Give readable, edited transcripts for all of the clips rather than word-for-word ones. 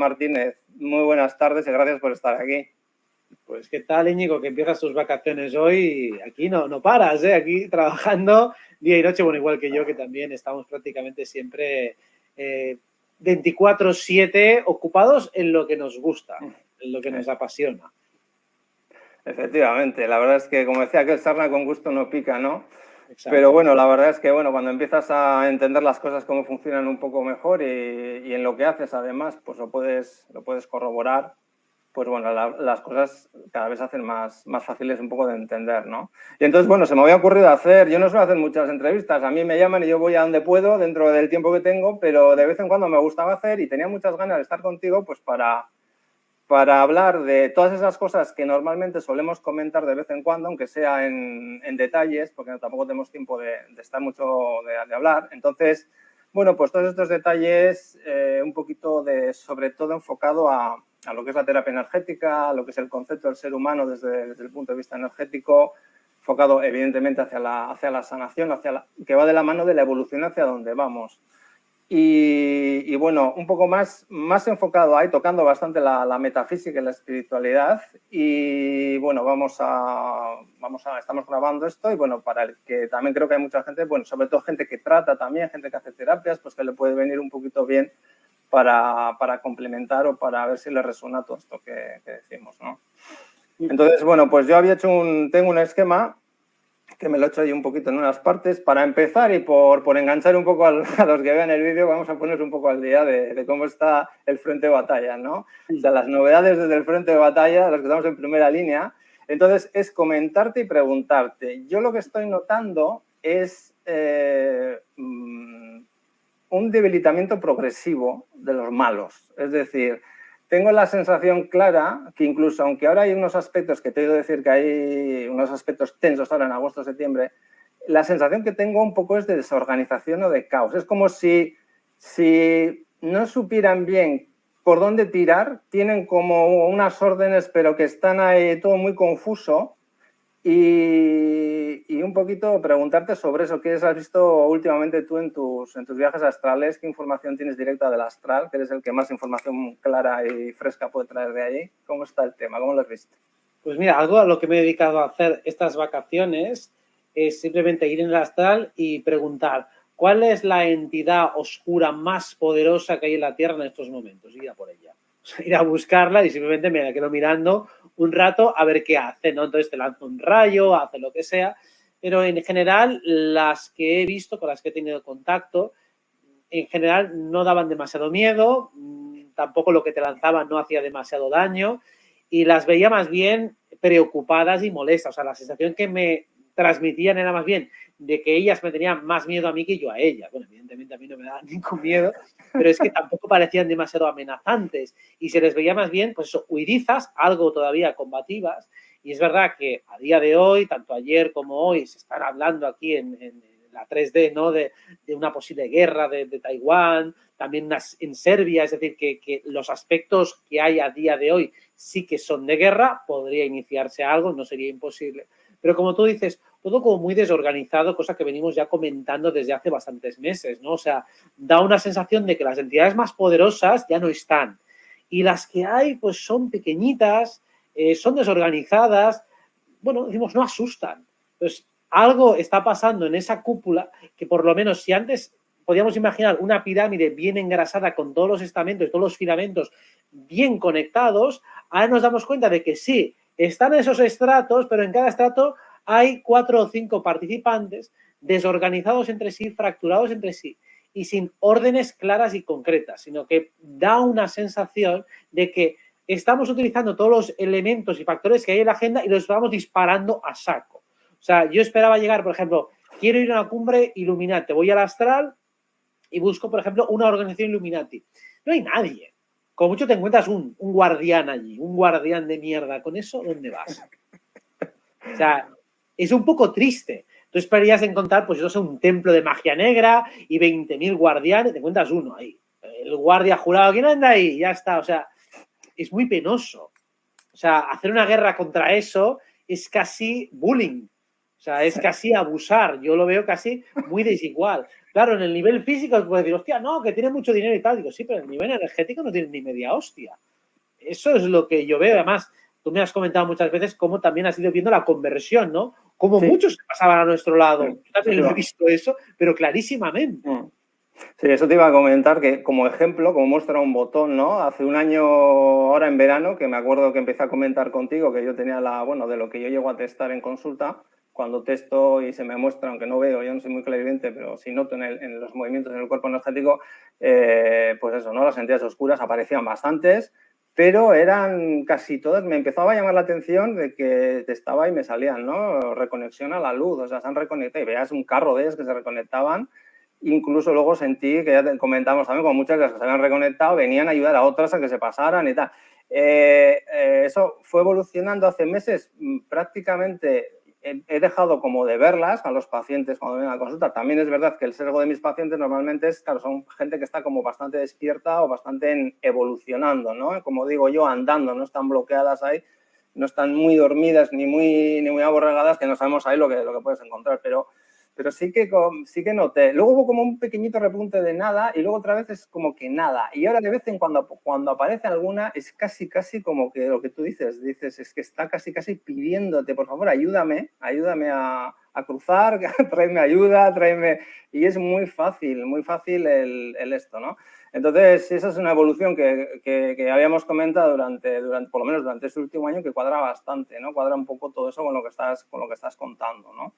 Martínez. Muy buenas tardes y gracias por estar aquí. Pues qué tal, Íñigo, que empiezas tus vacaciones hoy. Aquí no paras, ¿eh? Aquí trabajando día y noche, bueno, igual que yo, que también estamos prácticamente siempre 24/7 ocupados en lo que nos gusta, en lo que nos apasiona. Efectivamente, la verdad es que, como decía, que el sarna con gusto no pica, ¿no? Exacto. Pero bueno, la verdad es que cuando empiezas a entender las cosas cómo funcionan un poco mejor y en lo que haces además, pues lo puedes corroborar, pues bueno, las cosas cada vez se hacen más fáciles un poco de entender, ¿no? Y entonces, bueno, se me había ocurrido yo no suelo hacer muchas entrevistas, a mí me llaman y yo voy a donde puedo dentro del tiempo que tengo, pero de vez en cuando me gustaba hacer y tenía muchas ganas de estar contigo, pues para hablar de todas esas cosas que normalmente solemos comentar de vez en cuando, aunque sea en detalles, porque tampoco tenemos tiempo de estar mucho de hablar. Entonces, bueno, pues todos estos detalles, un poquito sobre todo enfocado a lo que es la terapia energética, a lo que es el concepto del ser humano desde el punto de vista energético, enfocado evidentemente hacia la sanación, que va de la mano de la evolución hacia donde vamos. Y bueno, un poco más enfocado ahí, tocando bastante la metafísica y la espiritualidad. Y bueno, estamos grabando esto y bueno, para el que también creo que hay mucha gente, bueno, sobre todo gente que trata también, gente que hace terapias, pues que le puede venir un poquito bien para complementar o para ver si le resuena todo esto que decimos, ¿no? Entonces, bueno, pues yo tengo un esquema que me lo he hecho ahí un poquito en unas partes. Para empezar y por enganchar un poco a los que vean el vídeo, vamos a poner un poco al día de cómo está el frente de batalla, ¿no? O sea, las novedades desde el frente de batalla, los que estamos en primera línea. Entonces, es comentarte y preguntarte. Yo lo que estoy notando es un debilitamiento progresivo de los malos. Es decir, tengo la sensación clara que incluso, aunque ahora hay unos aspectos que te he oído decir que hay unos aspectos tensos ahora en agosto, septiembre, la sensación que tengo un poco es de desorganización o de caos. Es como si no supieran bien por dónde tirar, tienen como unas órdenes, pero que están ahí todo muy confuso. Y un poquito preguntarte sobre eso. ¿Qué has visto últimamente tú en tus viajes astrales? ¿Qué información tienes directa del astral? Que eres el que más información clara y fresca puede traer de ahí. ¿Cómo está el tema? ¿Cómo lo has visto? Pues mira, algo a lo que me he dedicado a hacer estas vacaciones es simplemente ir en el astral y preguntar ¿cuál es la entidad oscura más poderosa que hay en la Tierra en estos momentos? Ir a por ella. O sea, ir a buscarla y simplemente me la quedo mirando un rato a ver qué hace, ¿no? Entonces te lanzo un rayo, hace lo que sea, pero en general las que he visto, con las que he tenido contacto, en general no daban demasiado miedo, tampoco lo que te lanzaban no hacía demasiado daño y las veía más bien preocupadas y molestas. O sea, la sensación que me transmitían era más bien de que ellas me tenían más miedo a mí que yo a ellas. Bueno, evidentemente a mí no me daban ningún miedo, pero es que tampoco parecían demasiado amenazantes y se les veía más bien, pues eso, huidizas, algo todavía combativas. Y es verdad que a día de hoy, tanto ayer como hoy, se están hablando aquí en la 3D, ¿no? De una posible guerra de Taiwán, también en Serbia, es decir, que los aspectos que hay a día de hoy sí que son de guerra, podría iniciarse algo, no sería imposible. Pero como tú dices, todo como muy desorganizado, cosa que venimos ya comentando desde hace bastantes meses, ¿no? O sea, da una sensación de que las entidades más poderosas ya no están. Y las que hay, pues son pequeñitas, son desorganizadas, bueno, decimos, no asustan. Entonces, algo está pasando en esa cúpula que por lo menos si antes podíamos imaginar una pirámide bien engrasada con todos los estamentos, todos los filamentos bien conectados, ahora nos damos cuenta de que sí, están esos estratos, pero en cada estrato hay 4 o 5 participantes desorganizados entre sí, fracturados entre sí y sin órdenes claras y concretas, sino que da una sensación de que estamos utilizando todos los elementos y factores que hay en la agenda y los vamos disparando a saco. O sea, yo esperaba llegar, por ejemplo, quiero ir a una cumbre Illuminati, voy al astral y busco, por ejemplo, una organización Illuminati. No hay nadie. Como mucho te encuentras un guardián allí, un guardián de mierda. ¿Con eso dónde vas? O sea, es un poco triste. Tú esperarías encontrar, pues, yo sé, un templo de magia negra y 20.000 guardianes, te encuentras uno ahí. El guardia jurado, ¿quién anda ahí? Ya está, o sea, es muy penoso. O sea, hacer una guerra contra eso es casi bullying. O sea, es casi abusar. Yo lo veo casi muy desigual. Claro, en el nivel físico puedes decir, hostia, no, que tiene mucho dinero y tal. Digo, sí, pero en el nivel energético no tiene ni media hostia. Eso es lo que yo veo. Además, tú me has comentado muchas veces cómo también has ido viendo la conversión, ¿no? Cómo Sí, muchos se pasaban a nuestro lado. sí, Yo también eso lo te he iba. visto eso, pero clarísimamente. Sí, eso te iba a comentar que como ejemplo, como muestra un botón, ¿no? Hace un año, ahora en verano, que me acuerdo que empecé a comentar contigo que yo tenía bueno, de lo que yo llego a testar en consulta, cuando testo y se me muestra, aunque no veo, yo no soy muy clarividente, pero si noto en los movimientos en el cuerpo energético, pues eso, ¿no? Las entidades oscuras aparecían bastantes, pero eran casi todas, me empezaba a llamar la atención de que testaba y me salían, ¿no? Reconexión a la luz, o sea, se han reconectado y veías un carro de ellos que se reconectaban. Incluso luego sentí, que ya te comentamos también, como muchas de las que se habían reconectado venían a ayudar a otras a que se pasaran y tal. Eso fue evolucionando hace meses. Prácticamente he dejado como de verlas a los pacientes cuando vienen a la consulta. También es verdad que el sesgo de mis pacientes normalmente es, claro, son gente que está como bastante despierta o bastante evolucionando, ¿no? Como digo yo, andando, no están bloqueadas ahí, no están muy dormidas ni muy aborregadas, que no sabemos ahí lo que puedes encontrar, pero sí que noté. Luego hubo como un pequeñito repunte de nada y luego otra vez es como que nada. Y ahora de vez en cuando aparece alguna es casi como que lo que tú dices es que está casi pidiéndote, por favor, ayúdame a cruzar, tráeme ayuda, tráeme... Y es muy fácil el esto, ¿no? Entonces, esa es una evolución que habíamos comentado durante, por lo menos durante este último año, que cuadra bastante, ¿no? Cuadra un poco todo eso con lo que estás contando, ¿no?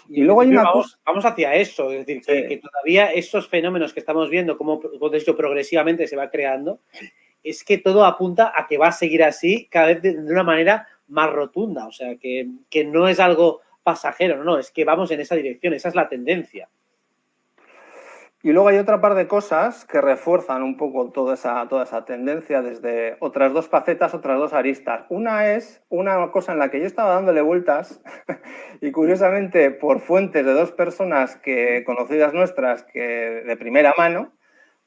Y Y en luego hay principio una cosa... vamos hacia eso, es decir, Sí. que todavía esos fenómenos que estamos viendo, como de hecho progresivamente se va creando, es que todo apunta a que va a seguir así cada vez de una manera más rotunda. O sea, que no es algo pasajero, no, es que vamos en esa dirección, esa es la tendencia. Y luego hay otra par de cosas que refuerzan un poco toda esa tendencia desde otras dos facetas, otras dos aristas. Una es una cosa en la que yo estaba dándole vueltas y curiosamente por fuentes de dos personas conocidas nuestras que de primera mano,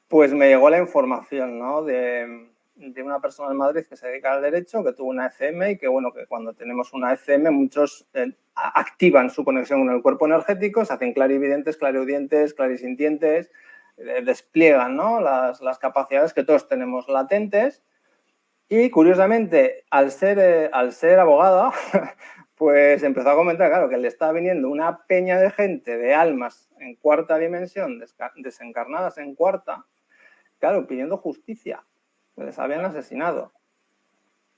pues me llegó la información, ¿no? de una persona en Madrid que se dedica al derecho, que tuvo una ECM y que, bueno, que cuando tenemos una ECM muchos activan su conexión con el cuerpo energético, se hacen clarividentes, clariaudientes, clarisintientes, despliegan, ¿no? las capacidades que todos tenemos latentes y, curiosamente, al ser abogada, pues empezó a comentar, claro, que le estaba viniendo una peña de gente, de almas en cuarta dimensión, desencarnadas en cuarta, claro, pidiendo justicia. Les habían asesinado.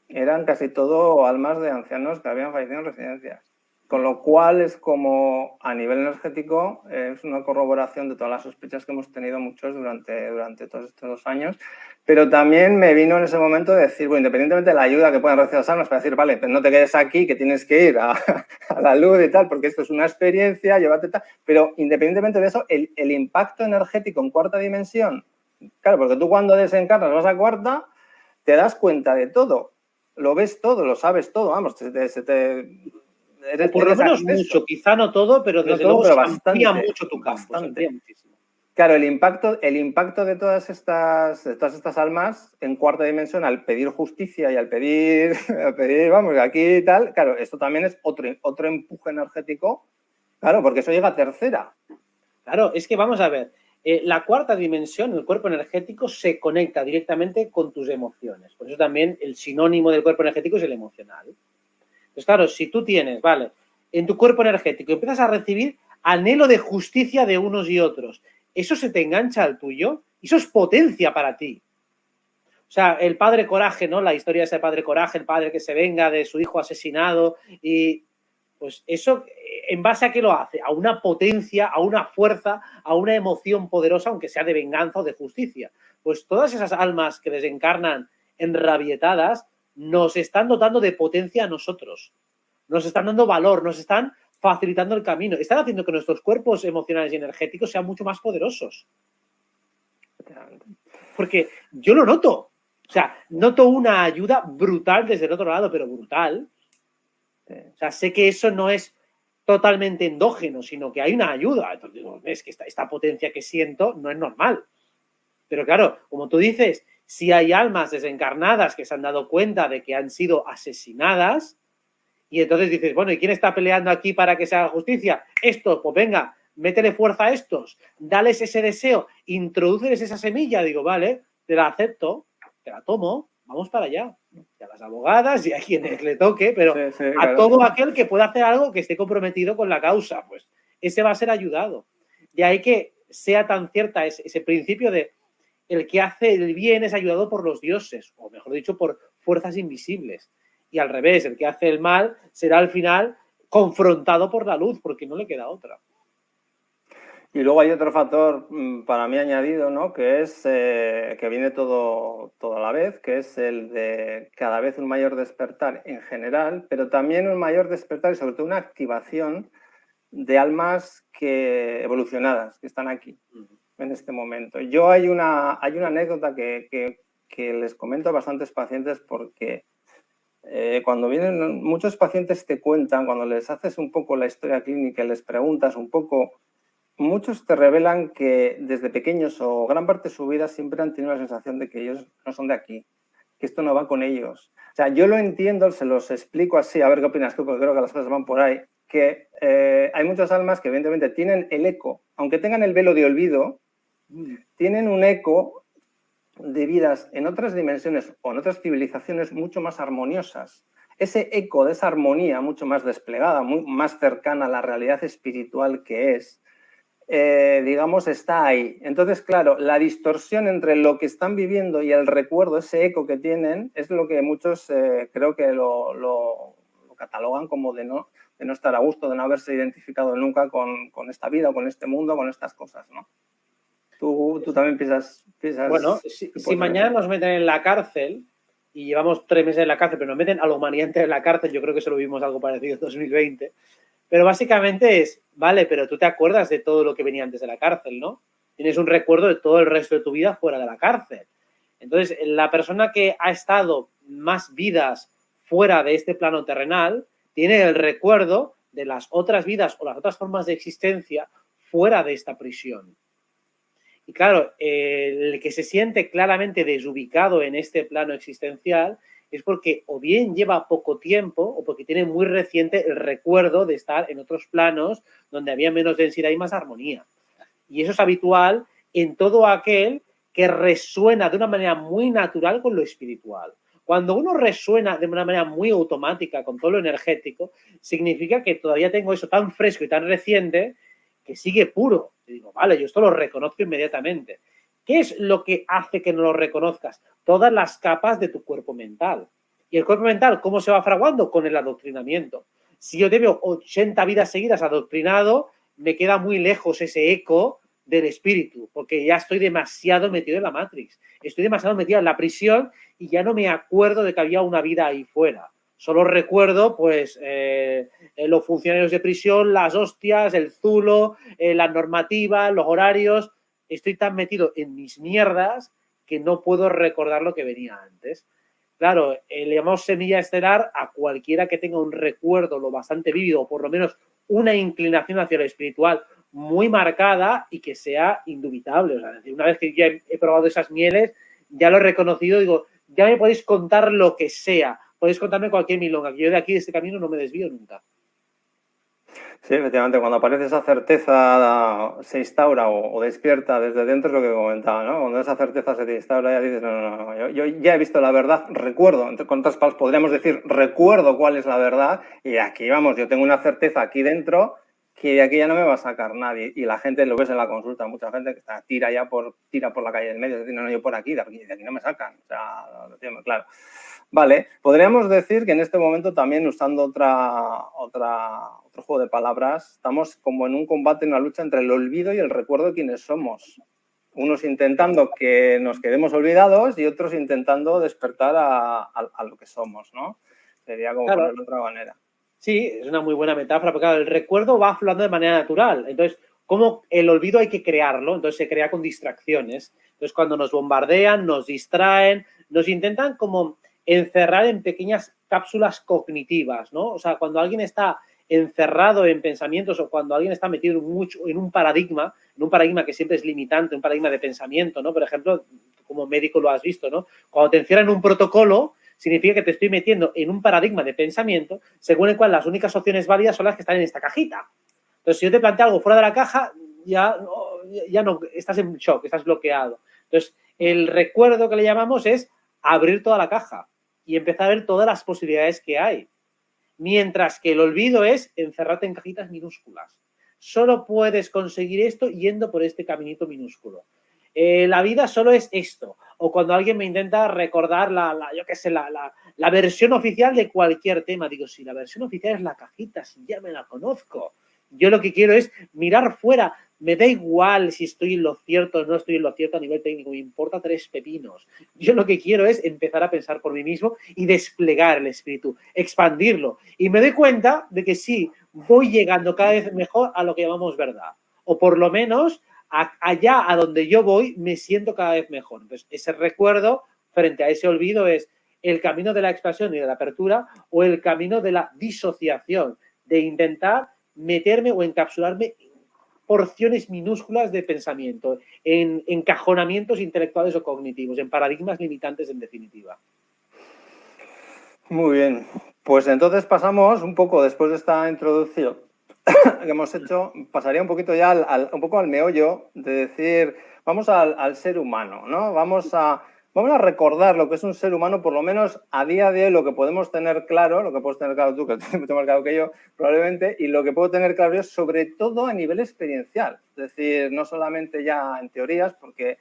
Eran casi todo almas de ancianos que habían fallecido en residencias. Con lo cual es como, a nivel energético, es una corroboración de todas las sospechas que hemos tenido muchos durante todos estos 2 años. Pero también me vino en ese momento de decir, bueno, independientemente de la ayuda que puedan recibir las almas, para decir, vale, pues no te quedes aquí, que tienes que ir a la luz y tal, porque esto es una experiencia, llévate tal. Pero independientemente de eso, el impacto energético en cuarta dimensión, claro, porque tú cuando desencarnas vas a cuarta, te das cuenta de todo. Lo ves todo, lo sabes todo, vamos, O por lo menos mucho, quizá no todo, pero desde luego se amplía mucho tu campo, se amplía muchísimo. Claro, el impacto de todas estas almas en cuarta dimensión al pedir justicia y al pedir vamos, aquí y tal, claro, esto también es otro empuje energético, claro, porque eso llega a tercera. Claro, es que vamos a ver, la cuarta dimensión, el cuerpo energético, se conecta directamente con tus emociones. Por eso también el sinónimo del cuerpo energético es el emocional. Pues claro, si tú tienes, vale, en tu cuerpo energético empiezas a recibir anhelo de justicia de unos y otros, eso se te engancha al tuyo y eso es potencia para ti. O sea, el padre coraje, ¿no? La historia de ese padre coraje, el padre que se venga de su hijo asesinado y pues eso, ¿en base a qué lo hace? A una potencia, a una fuerza, a una emoción poderosa, aunque sea de venganza o de justicia. Pues todas esas almas que desencarnan enrabietadas nos están dotando de potencia a nosotros. Nos están dando valor, nos están facilitando el camino. Están haciendo que nuestros cuerpos emocionales y energéticos sean mucho más poderosos. Porque yo lo noto. O sea, noto una ayuda brutal desde el otro lado, pero brutal. O sea, sé que eso no es totalmente endógeno, sino que hay una ayuda. Entonces digo, es que esta potencia que siento no es normal. Pero claro, como tú dices, si hay almas desencarnadas que se han dado cuenta de que han sido asesinadas, y entonces dices, bueno, ¿y quién está peleando aquí para que se haga justicia? Esto, pues venga, métele fuerza a estos, dales ese deseo, introdúceles esa semilla, digo, vale, te la acepto, te la tomo, vamos para allá. Y a las abogadas y a quienes le toque, pero a todo aquel que pueda hacer algo que esté comprometido con la causa, pues ese va a ser ayudado. De ahí que sea tan cierta ese principio de el que hace el bien es ayudado por los dioses, o mejor dicho, por fuerzas invisibles. Y al revés, el que hace el mal será al final confrontado por la luz, porque no le queda otra. Y luego hay otro factor para mí añadido, ¿no? Que es que viene todo a la vez, que es el de cada vez un mayor despertar en general, pero también un mayor despertar y sobre todo una activación de almas evolucionadas que están aquí en este momento. Hay una anécdota que les comento a bastantes pacientes porque cuando vienen muchos pacientes te cuentan, cuando les haces un poco la historia clínica y les preguntas un poco, muchos te revelan que desde pequeños o gran parte de su vida siempre han tenido la sensación de que ellos no son de aquí, que esto no va con ellos. O sea, yo lo entiendo, se los explico así, a ver qué opinas tú, porque creo que las cosas van por ahí, que hay muchas almas que evidentemente tienen el eco, aunque tengan el velo de olvido, tienen un eco de vidas en otras dimensiones o en otras civilizaciones mucho más armoniosas. Ese eco de esa armonía mucho más desplegada, más cercana a la realidad espiritual que es, digamos, está ahí. Entonces, claro, la distorsión entre lo que están viviendo y el recuerdo, ese eco que tienen, es lo que muchos creo que lo catalogan como de no estar a gusto, de no haberse identificado nunca con esta vida, con este mundo, con estas cosas, ¿no? ¿Tú también piensas? Bueno, si mañana nos meten en la cárcel y llevamos 3 meses en la cárcel, pero nos meten a la humanidad entera en la cárcel, yo creo que eso lo vimos algo parecido en 2020. Pero básicamente es, vale, pero tú te acuerdas de todo lo que venía antes de la cárcel, ¿no? Tienes un recuerdo de todo el resto de tu vida fuera de la cárcel. Entonces, la persona que ha estado más vidas fuera de este plano terrenal tiene el recuerdo de las otras vidas o las otras formas de existencia fuera de esta prisión. Y claro, el que se siente claramente desubicado en este plano existencial es porque o bien lleva poco tiempo o porque tiene muy reciente el recuerdo de estar en otros planos donde había menos densidad y más armonía. Y eso es habitual en todo aquel que resuena de una manera muy natural con lo espiritual. Cuando uno resuena de una manera muy automática con todo lo energético, significa que todavía tengo eso tan fresco y tan reciente que sigue puro. Y digo, vale, yo esto lo reconozco inmediatamente. ¿Qué es lo que hace que no lo reconozcas? Todas las capas de tu cuerpo mental. ¿Y el cuerpo mental cómo se va fraguando? Con el adoctrinamiento. Si yo te veo 80 vidas seguidas adoctrinado, me queda muy lejos ese eco del espíritu, porque ya estoy demasiado metido en la Matrix. Estoy demasiado metido en la prisión y ya no me acuerdo de que había una vida ahí fuera. Solo recuerdo, pues, los funcionarios de prisión, las hostias, el zulo, la normativa, los horarios. Estoy tan metido en mis mierdas que no puedo recordar lo que venía antes. Claro, le llamamos semilla estelar a cualquiera que tenga un recuerdo lo bastante vívido, o por lo menos una inclinación hacia lo espiritual muy marcada y que sea indubitable. O sea, una vez que ya he probado esas mieles, ya lo he reconocido, digo, ya me podéis contar lo que sea. Podéis contarme cualquier milonga, que yo de aquí, de este camino, no me desvío nunca. Sí, efectivamente, cuando aparece esa certeza se instaura o despierta desde dentro, es lo que comentaba, ¿no? Cuando esa certeza se te instaura, ya dices, no, yo ya he visto la verdad, recuerdo, con otras palabras podríamos decir, recuerdo cuál es la verdad, y aquí, vamos, yo tengo una certeza aquí dentro que de aquí ya no me va a sacar nadie. Y la gente, lo ves en la consulta, mucha gente que tira por la calle del medio, decir, no, yo por aquí, de aquí no me sacan. O sea, lo tengo claro. Vale, podríamos decir que en este momento también, usando otro juego de palabras, estamos como en un combate, en una lucha entre el olvido y el recuerdo de quiénes somos. Unos intentando que nos quedemos olvidados y otros intentando despertar a lo que somos, ¿no? Sería como ponerlo de otra manera. Sí, es una muy buena metáfora, porque claro, el recuerdo va fluyendo de manera natural. Entonces, como el olvido hay que crearlo, entonces se crea con distracciones. Entonces, cuando nos bombardean, nos distraen, nos intentan como encerrar en pequeñas cápsulas cognitivas, ¿no? O sea, cuando alguien está encerrado en pensamientos o cuando alguien está metido mucho en un paradigma que siempre es limitante, un paradigma de pensamiento, ¿no? Por ejemplo, como médico lo has visto, ¿no? Cuando te encierran en un protocolo, significa que te estoy metiendo en un paradigma de pensamiento según el cual las únicas opciones válidas son las que están en esta cajita. Entonces, si yo te planteo algo fuera de la caja, ya no, estás en shock, estás bloqueado. Entonces, el recuerdo que le llamamos es abrir toda la caja y empezar a ver todas las posibilidades que hay. Mientras que el olvido es encerrarte en cajitas minúsculas. Solo puedes conseguir esto yendo por este caminito minúsculo. La vida solo es esto. O cuando alguien me intenta recordar la versión oficial de cualquier tema. Digo, si la versión oficial es la cajita, si ya me la conozco. Yo lo que quiero es mirar fuera. Me da igual si estoy en lo cierto o no estoy en lo cierto a nivel técnico. Me importa 3 pepinos. Yo lo que quiero es empezar a pensar por mí mismo y desplegar el espíritu, expandirlo. Y me doy cuenta de que sí, voy llegando cada vez mejor a lo que llamamos verdad. O por lo menos allá a donde yo voy me siento cada vez mejor. Entonces, ese recuerdo frente a ese olvido es el camino de la expansión y de la apertura o el camino de la disociación, de intentar meterme o encapsularme en porciones minúsculas de pensamiento, en encajonamientos intelectuales o cognitivos, en paradigmas limitantes en definitiva. Muy bien, pues entonces pasamos un poco, después de esta introducción que hemos hecho, pasaría un poquito ya un poco al meollo de decir, vamos al ser humano, ¿no? Vamos a recordar lo que es un ser humano, por lo menos a día de hoy, lo que podemos tener claro, lo que puedes tener claro tú, que tienes mucho más claro que yo, probablemente, y lo que puedo tener claro yo, sobre todo a nivel experiencial. Es decir, no solamente ya en teorías, porque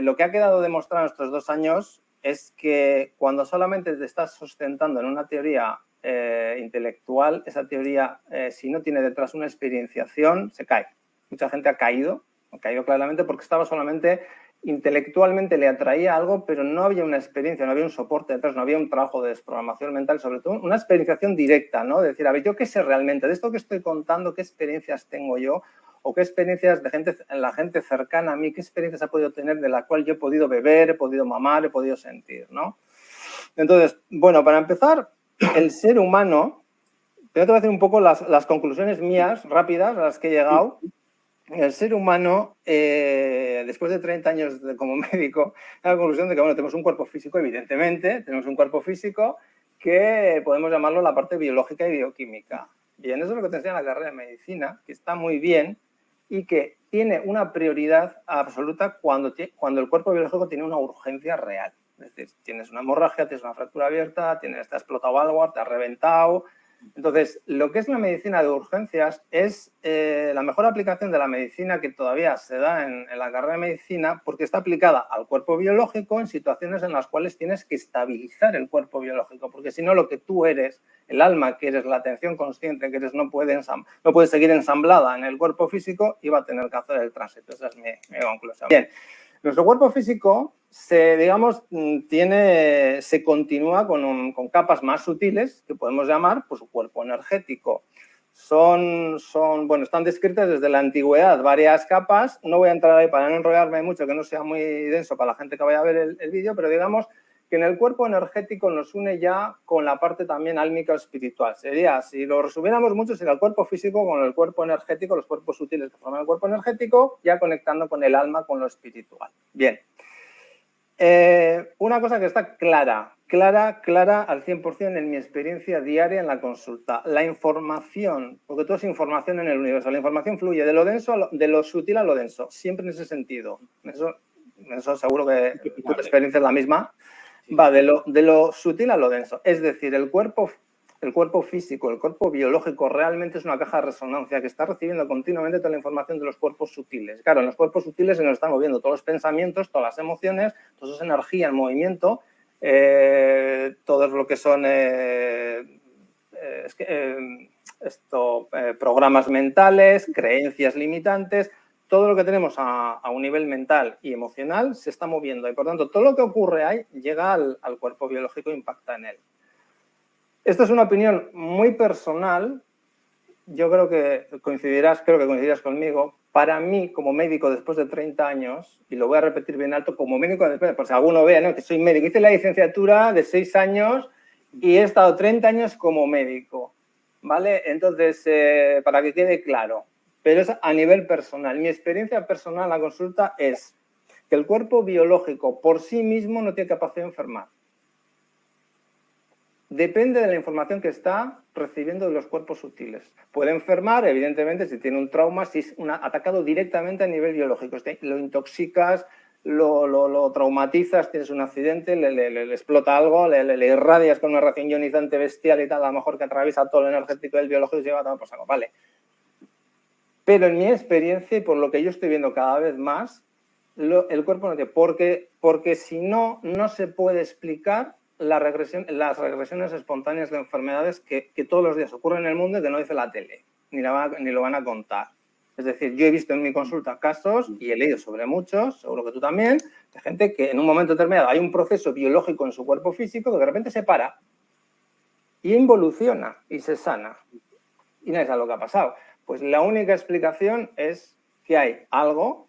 lo que ha quedado demostrado en estos 2 años es que cuando solamente te estás sustentando en una teoría intelectual, esa teoría, si no tiene detrás una experienciación, se cae. Mucha gente ha caído claramente porque estaba solamente intelectualmente, le atraía algo, pero no había una experiencia, no había un soporte detrás, no había un trabajo de desprogramación mental, sobre todo una experienciación directa, ¿no? De decir, a ver, ¿yo qué sé realmente? De esto que estoy contando, ¿qué experiencias tengo yo? ¿O qué experiencias de la gente cercana a mí, qué experiencias ha podido tener de la cual yo he podido beber, he podido mamar, he podido sentir, ¿no? Entonces, bueno, para empezar, el ser humano, te voy a decir un poco las conclusiones mías rápidas a las que he llegado. El ser humano, después de 30 años como médico, a la conclusión de que, bueno, tenemos un cuerpo físico, evidentemente, tenemos un cuerpo físico que podemos llamarlo la parte biológica y bioquímica. Bien, eso es lo que te enseña la carrera de medicina, que está muy bien y que tiene una prioridad absoluta cuando el cuerpo biológico tiene una urgencia real. Es decir, tienes una hemorragia, tienes una fractura abierta, te has explotado algo, te has reventado. Entonces, lo que es la medicina de urgencias es la mejor aplicación de la medicina que todavía se da en la carrera de medicina porque está aplicada al cuerpo biológico en situaciones en las cuales tienes que estabilizar el cuerpo biológico, porque si no, lo que tú eres, el alma que eres, la atención consciente que eres, no puede seguir ensamblada en el cuerpo físico y va a tener que hacer el tránsito. Esa es mi conclusión. Bien, nuestro cuerpo físico se continúa con capas más sutiles que podemos llamar pues, su cuerpo energético. Están descritas desde la antigüedad varias capas. No voy a entrar ahí para no enrollarme mucho, que no sea muy denso para la gente que vaya a ver el vídeo, pero digamos que en el cuerpo energético nos une ya con la parte también álmica o espiritual. Sería, si lo resumiéramos mucho, sería el cuerpo físico con el cuerpo energético, los cuerpos sutiles que forman el cuerpo energético, ya conectando con el alma, con lo espiritual. Bien. Una cosa que está clara al 100% en mi experiencia diaria en la consulta. La información, porque todo es información en el universo, la información fluye de lo denso, de lo sutil a lo denso, siempre en ese sentido. Eso seguro que tu experiencia es la misma. Va de lo sutil a lo denso. Es decir, el cuerpo físico, el cuerpo biológico realmente es una caja de resonancia que está recibiendo continuamente toda la información de los cuerpos sutiles. Claro, en los cuerpos sutiles se nos están moviendo todos los pensamientos, todas las emociones, toda esa energía en movimiento, todos lo que son programas mentales, creencias limitantes. Todo lo que tenemos a un nivel mental y emocional se está moviendo y, por tanto, todo lo que ocurre ahí llega al cuerpo biológico e impacta en él. Esta es una opinión muy personal. Yo creo que coincidirás conmigo. Para mí, como médico después de 30 años, y lo voy a repetir bien alto, como médico, por si alguno vea, ¿no?, que soy médico, hice la licenciatura de 6 años y he estado 30 años como médico, ¿vale? Entonces, para que quede claro, pero es a nivel personal. Mi experiencia personal en la consulta es que el cuerpo biológico por sí mismo no tiene capacidad de enfermar. depende de la información que está recibiendo de los cuerpos sutiles. Puede enfermar, evidentemente, si tiene un trauma, si es atacado directamente a nivel biológico. Lo intoxicas, lo traumatizas, tienes un accidente, le explota algo, le irradias con una radiación ionizante bestial y tal, a lo mejor que atraviesa todo lo energético del biológico y se lleva a tomar por saco. Vale. Pero en mi experiencia y por lo que yo estoy viendo cada vez más, el cuerpo no tiene. Porque si no, no se puede explicar las regresiones espontáneas de enfermedades que todos los días ocurren en el mundo y que no dice la tele, ni lo van a contar. Es decir, yo he visto en mi consulta casos, y he leído sobre muchos, seguro que tú también, de gente que en un momento determinado hay un proceso biológico en su cuerpo físico que de repente se para y involuciona y se sana. Y nadie sabe lo que ha pasado. Pues la única explicación es que hay algo,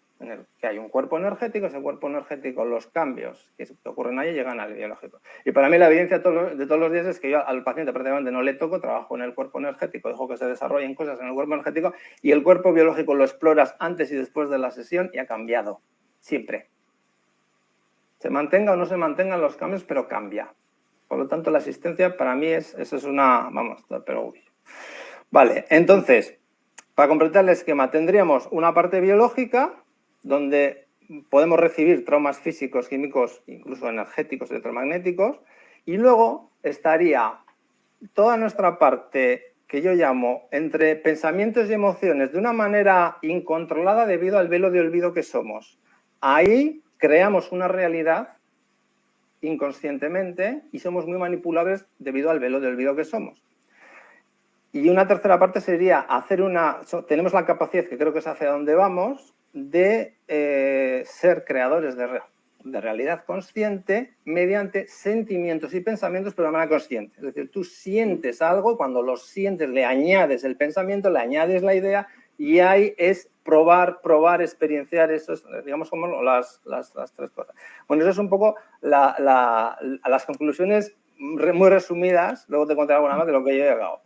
que hay un cuerpo energético, ese cuerpo energético, los cambios que ocurren ahí llegan al biológico. Y para mí la evidencia de todos los días es que yo al paciente prácticamente no le toco, trabajo en el cuerpo energético, dejo que se desarrollen cosas en el cuerpo energético y el cuerpo biológico lo exploras antes y después de la sesión y ha cambiado, siempre. Se mantenga o no se mantengan los cambios, pero cambia. Por lo tanto, la asistencia para mí eso es una, vamos, pero uy. Vale, entonces, para completar el esquema, tendríamos una parte biológica donde podemos recibir traumas físicos, químicos, incluso energéticos, electromagnéticos, y luego estaría toda nuestra parte que yo llamo entre pensamientos y emociones de una manera incontrolada debido al velo de olvido que somos. Ahí creamos una realidad inconscientemente y somos muy manipulables debido al velo de olvido que somos. Y una tercera parte sería tenemos la capacidad, que creo que es hacia donde vamos, de ser creadores de realidad consciente mediante sentimientos y pensamientos, pero de manera consciente. Es decir, tú sientes algo y cuando lo sientes le añades el pensamiento, le añades la idea y ahí es probar, experienciar, eso es, digamos, como las tres cosas. Bueno, eso es un poco las conclusiones muy resumidas, luego te contaré alguna más de lo que yo he llegado.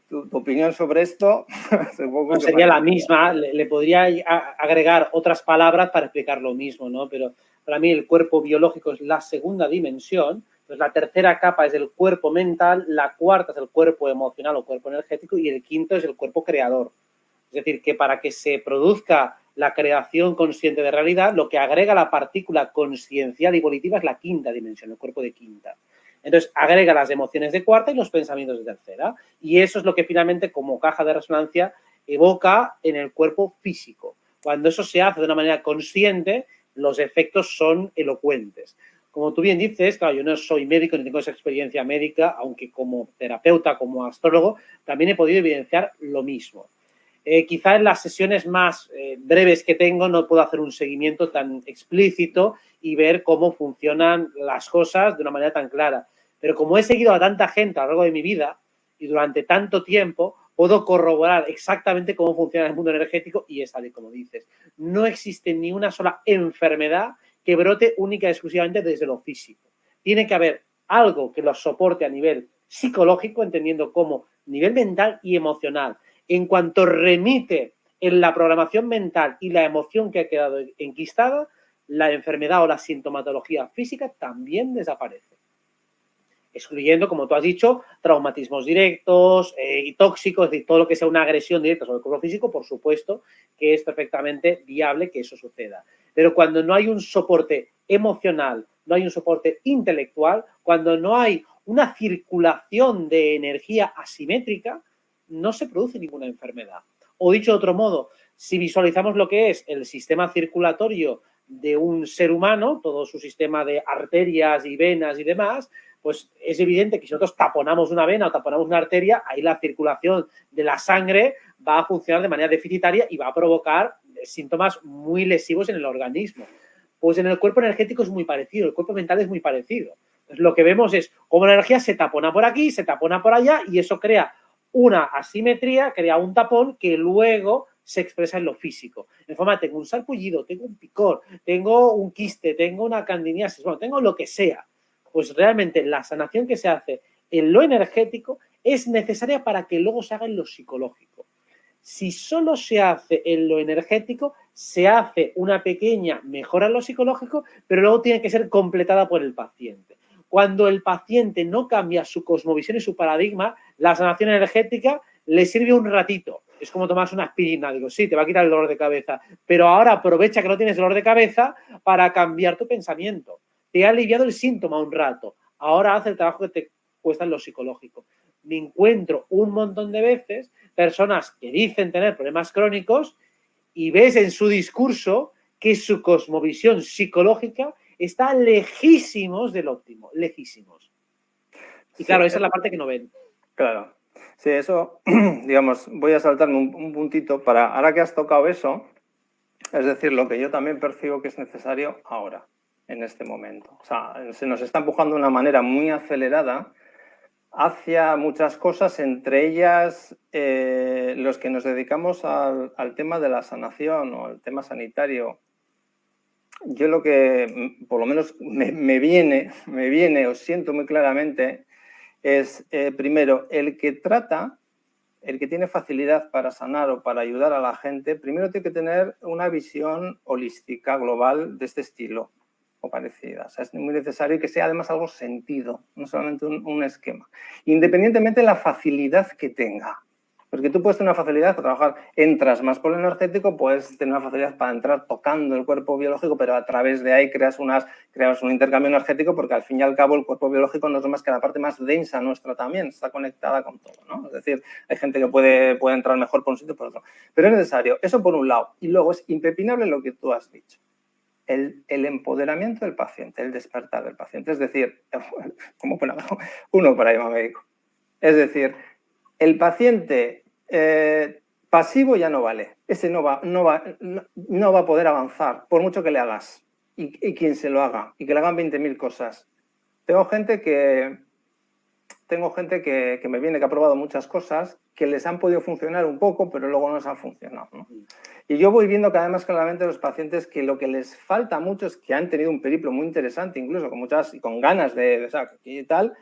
Tu opinión sobre esto no, sería la misma, le podría agregar otras palabras para explicar lo mismo, ¿no? Pero para mí el cuerpo biológico es la segunda dimensión, pues la tercera capa es el cuerpo mental, la cuarta es el cuerpo emocional o cuerpo energético y el quinto es el cuerpo creador. Es decir, que para que se produzca la creación consciente de realidad, lo que agrega la partícula consciencial y volitiva es la quinta dimensión, el cuerpo de quinta. Entonces, agrega las emociones de cuarta y los pensamientos de tercera. Y eso es lo que finalmente, como caja de resonancia, evoca en el cuerpo físico. Cuando eso se hace de una manera consciente, los efectos son elocuentes. Como tú bien dices, claro, yo no soy médico ni tengo esa experiencia médica, aunque como terapeuta, como astrólogo, también he podido evidenciar lo mismo. Quizá en las sesiones más breves que tengo no puedo hacer un seguimiento tan explícito y ver cómo funcionan las cosas de una manera tan clara. Pero como he seguido a tanta gente a lo largo de mi vida y durante tanto tiempo, puedo corroborar exactamente cómo funciona el mundo energético y es tal y como dices. No existe ni una sola enfermedad que brote única y exclusivamente desde lo físico. Tiene que haber algo que lo soporte a nivel psicológico, entendiendo como nivel mental y emocional. En cuanto remite en la programación mental y la emoción que ha quedado enquistada, la enfermedad o la sintomatología física también desaparece. Excluyendo, como tú has dicho, traumatismos directos y tóxicos, es decir, todo lo que sea una agresión directa sobre el cuerpo físico, por supuesto que es perfectamente viable que eso suceda. Pero cuando no hay un soporte emocional, no hay un soporte intelectual, cuando no hay una circulación de energía asimétrica, no se produce ninguna enfermedad. O dicho de otro modo, si visualizamos lo que es el sistema circulatorio de un ser humano, todo su sistema de arterias y venas y demás, pues es evidente que si nosotros taponamos una vena o taponamos una arteria, ahí la circulación de la sangre va a funcionar de manera deficitaria y va a provocar síntomas muy lesivos en el organismo. Pues en el cuerpo energético es muy parecido, el cuerpo mental es muy parecido. Entonces, lo que vemos es cómo la energía se tapona por aquí, se tapona por allá y eso crea una asimetría, crea un tapón que luego se expresa en lo físico. En forma, tengo un sarpullido, tengo un picor, tengo un quiste, tengo una candiniasis, bueno, tengo lo que sea. Pues realmente la sanación que se hace en lo energético es necesaria para que luego se haga en lo psicológico. Si solo se hace en lo energético, se hace una pequeña mejora en lo psicológico, pero luego tiene que ser completada por el paciente. Cuando el paciente no cambia su cosmovisión y su paradigma, la sanación energética le sirve un ratito. Es como tomarse una aspirina. Digo, sí, te va a quitar el dolor de cabeza, pero ahora aprovecha que no tienes dolor de cabeza para cambiar tu pensamiento. Te ha aliviado el síntoma un rato. Ahora haz el trabajo que te cuesta en lo psicológico. Me encuentro un montón de veces personas que dicen tener problemas crónicos y ves en su discurso que su cosmovisión psicológica está lejísimos del óptimo, lejísimos. Y claro, esa es la parte que no ven. Claro. Sí, eso, digamos, voy a saltarme un puntito para, ahora que has tocado eso, es decir, lo que yo también percibo que es necesario ahora, en este momento. O sea, se nos está empujando de una manera muy acelerada hacia muchas cosas, entre ellas los que nos dedicamos al tema de la sanación o al tema sanitario. Yo lo que, por lo menos, me viene, os siento muy claramente, es, primero, el que tiene facilidad para sanar o para ayudar a la gente, primero tiene que tener una visión holística, global, de este estilo o parecida. O sea, es muy necesario que sea además algo sentido, no solamente un esquema. Independientemente de la facilidad que tenga. Porque tú puedes tener una facilidad para trabajar, entras más por lo energético, puedes tener una facilidad para entrar tocando el cuerpo biológico, pero a través de ahí creas un intercambio energético, porque al fin y al cabo el cuerpo biológico no es más que la parte más densa nuestra también, está conectada con todo, ¿no? Es decir, hay gente que puede entrar mejor por un sitio o por otro. Pero es necesario, eso por un lado. Y luego es impepinable lo que tú has dicho. El empoderamiento del paciente, el despertar del paciente. Es decir, como uno para ir a médico. Es decir, el paciente pasivo ya no vale. Ese no va a poder avanzar, por mucho que le hagas. Y quien se lo haga. Y que le hagan 20.000 cosas. Tengo gente que me viene, que ha probado muchas cosas, que les han podido funcionar un poco, pero luego no les han funcionado, ¿no? Y yo voy viendo cada vez más claramente a los pacientes que lo que les falta mucho es que han tenido un periplo muy interesante, incluso con ganas de y tal,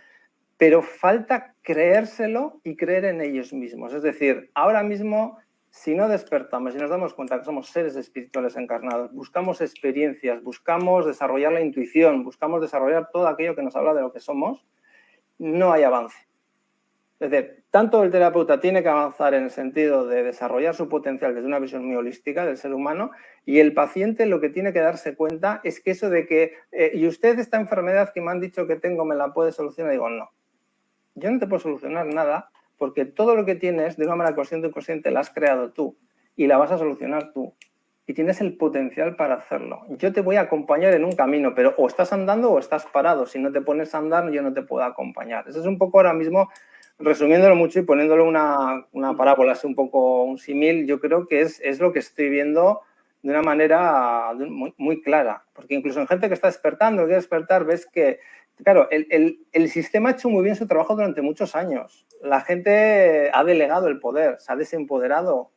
pero falta creérselo y creer en ellos mismos. Es decir, ahora mismo, si no despertamos y nos damos cuenta que somos seres espirituales encarnados, buscamos experiencias, buscamos desarrollar la intuición, buscamos desarrollar todo aquello que nos habla de lo que somos, no hay avance. Es decir, tanto el terapeuta tiene que avanzar en el sentido de desarrollar su potencial desde una visión muy holística del ser humano, y el paciente lo que tiene que darse cuenta es que eso de que y usted esta enfermedad que me han dicho que tengo me la puede solucionar, digo, no. Yo no te puedo solucionar nada porque todo lo que tienes de una manera consciente o inconsciente la has creado tú y la vas a solucionar tú. Y tienes el potencial para hacerlo. Yo te voy a acompañar en un camino, pero o estás andando o estás parado. Si no te pones a andar, yo no te puedo acompañar. Eso es un poco ahora mismo, resumiéndolo mucho y poniéndolo una parábola, así un poco un símil, yo creo que es lo que estoy viendo de una manera muy, muy clara. Porque incluso en gente que está despertando, que quiere despertar, ves que claro, el sistema ha hecho muy bien su trabajo durante muchos años. La gente ha delegado el poder, se ha desempoderado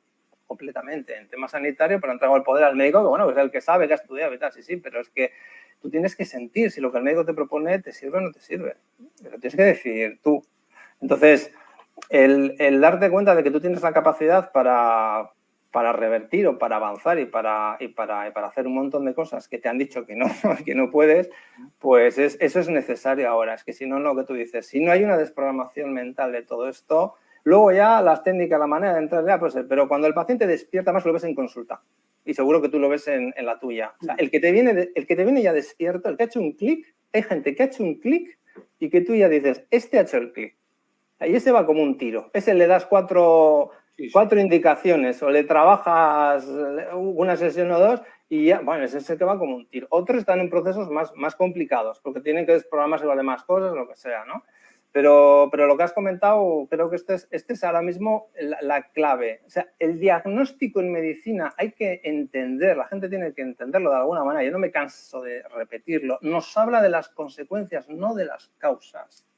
completamente en temas sanitarios, pero ha entregado el poder al médico, que bueno, es el que sabe, que ha estudiado y tal, sí, pero es que tú tienes que sentir si lo que el médico te propone te sirve o no te sirve. Pero tienes que decidir tú. Entonces, el darte cuenta de que tú tienes la capacidad para revertir o para avanzar y para hacer un montón de cosas que te han dicho que no puedes, pues eso es necesario ahora. Es que si no, lo que tú dices, si no hay una desprogramación mental de todo esto, luego ya las técnicas, la manera de entrar ya, pues, pero cuando el paciente despierta más lo ves en consulta. Y seguro que tú lo ves en la tuya. O sea, el que te viene ya despierto, el que ha hecho un clic, hay gente que ha hecho un clic y que tú ya dices, este ha hecho el clic. Y ese va como un tiro. Ese le das cuatro indicaciones o le trabajas una sesión o dos y ya, bueno, ese es el que va como un tiro. Otros están en procesos más complicados porque tienen que desprogramarse de demás cosas, lo que sea, ¿no? Pero lo que has comentado, creo que este es ahora mismo la clave. O sea, el diagnóstico en medicina hay que entender, la gente tiene que entenderlo de alguna manera, yo no me canso de repetirlo, nos habla de las consecuencias, no de las causas.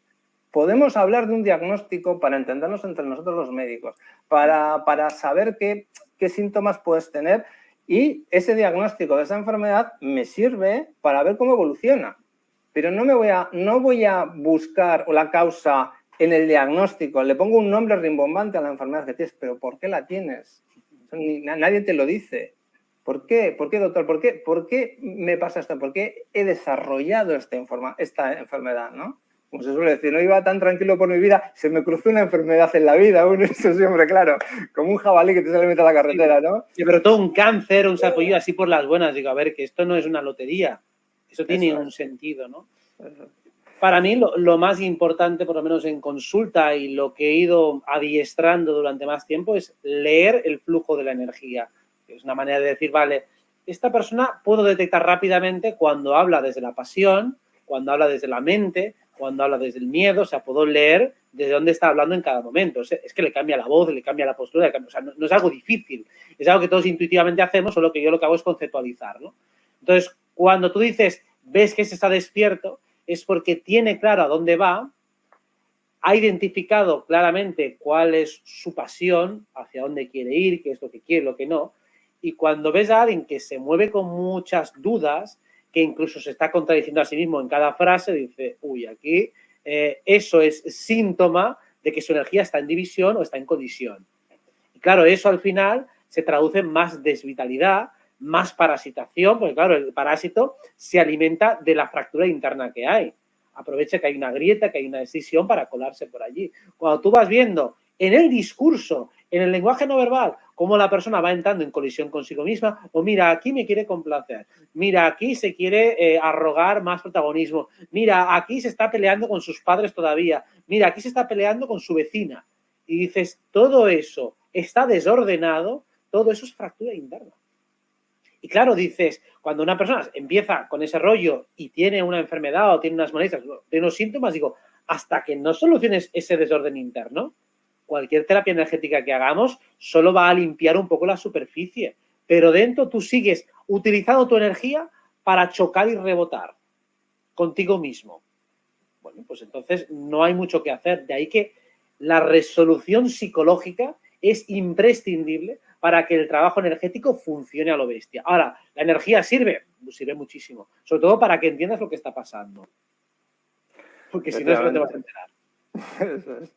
Podemos hablar de un diagnóstico para entendernos entre nosotros los médicos, para saber qué síntomas puedes tener, y ese diagnóstico de esa enfermedad me sirve para ver cómo evoluciona. Pero no voy a buscar la causa en el diagnóstico, le pongo un nombre rimbombante a la enfermedad que tienes, pero ¿por qué la tienes? Nadie te lo dice. ¿Por qué, doctor? ¿Por qué me pasa esto? ¿Por qué he desarrollado esta enfermedad, ¿no? Como se suele decir, no iba tan tranquilo por mi vida, se me cruzó una enfermedad en la vida, eso siempre, claro, como un jabalí que te sale a mitad de la carretera, ¿no? Sí, pero todo un cáncer, un sarpullido así por las buenas. Digo, a ver, que esto no es una lotería, eso tiene un sentido, ¿no? Para mí lo más importante, por lo menos en consulta, y lo que he ido adiestrando durante más tiempo, es leer el flujo de la energía. Es una manera de decir, vale, esta persona puedo detectar rápidamente cuando habla desde la pasión, cuando habla desde la mente, cuando habla desde el miedo, o sea, puedo leer desde dónde está hablando en cada momento. Es que le cambia la voz, le cambia la postura, o sea, no es algo difícil, es algo que todos intuitivamente hacemos, solo que yo lo que hago es conceptualizar, ¿no? Entonces, cuando tú dices, ves que se está despierto, es porque tiene claro a dónde va, ha identificado claramente cuál es su pasión, hacia dónde quiere ir, qué es lo que quiere, lo que no. Y cuando ves a alguien que se mueve con muchas dudas, que incluso se está contradiciendo a sí mismo en cada frase, dice, uy, aquí eso es síntoma de que su energía está en división o está en colisión. Y claro, eso al final se traduce en más desvitalidad, más parasitación, porque claro, el parásito se alimenta de la fractura interna que hay. Aprovecha que hay una grieta, que hay una decisión para colarse por allí. Cuando tú vas viendo en el discurso, en el lenguaje no verbal, cómo la persona va entrando en colisión consigo misma, o mira, aquí me quiere complacer, mira, aquí se quiere arrogar más protagonismo, mira, aquí se está peleando con sus padres todavía, mira, aquí se está peleando con su vecina. Y dices, todo eso está desordenado, todo eso es fractura interna. Y claro, dices, cuando una persona empieza con ese rollo y tiene una enfermedad o tiene unas molestias, tiene unos síntomas, digo, hasta que no soluciones ese desorden interno, cualquier terapia energética que hagamos solo va a limpiar un poco la superficie, pero dentro tú sigues utilizando tu energía para chocar y rebotar contigo mismo. Bueno, pues entonces no hay mucho que hacer. De ahí que la resolución psicológica es imprescindible para que el trabajo energético funcione a lo bestia. Ahora, ¿la energía sirve? Pues sirve muchísimo. Sobre todo para que entiendas lo que está pasando. Porque si no, es que no te vas a enterar. Eso es.